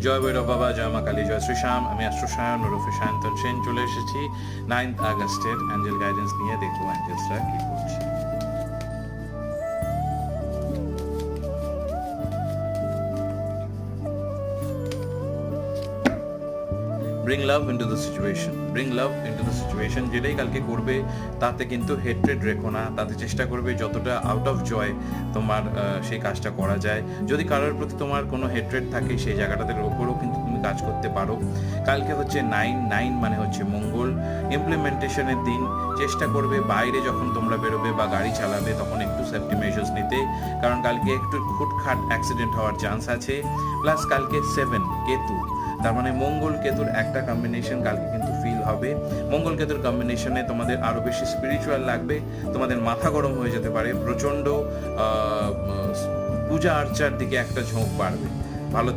জয় ভৈরব বাবা, জয় মা কালী, জয় শ্রীশ্যাম। আমি অ্যাস্ট্রোসায়ন ওরফে সায়ন্তন সেন চলে এসেছি 9th আগস্টের অ্যাঞ্জেল গাইডেন্স নিয়ে। দেখবো অ্যাঞ্জেলসরা কি করছে। Bring love into the situation, bring love into the situation. যেটাই কালকে করবে তাতে কিন্তু হেট্রেড রেখো না, তাতে চেষ্টা করবে যতটা আউট অফ জয় তোমার সেই কাজটা করা যায়। যদি কারোর প্রতি তোমার কোনো হেট্রেড থাকে সেই জায়গাটাতে ওপরও কিন্তু তুমি কাজ করতে পারো। কালকে হচ্ছে 9 মানে হচ্ছে মঙ্গল, ইমপ্লিমেন্টেশনের দিন। চেষ্টা করবে বাইরে যখন তোমরা বেরোবে বা গাড়ি চালাবে তখন একটু সেফটি মেজার্স নিতে, কারণ কালকে একটু খুটখাট অ্যাক্সিডেন্ট হওয়ার চান্স আছে। প্লাস কালকে 7 কেতু, তার মানে মঙ্গল কেতুর একটা কম্বিনেশন কালকে কিন্তু ফিল হবে। মঙ্গল কেতুর কম্বিনেশনে তোমাদের আরও বেশি স্পিরিচুয়াল লাগবে, তোমাদের মাথা গরম হয়ে যেতে পারে, প্রচণ্ড পূজা আর্চার দিকে একটা ঝোঁক বাড়বে।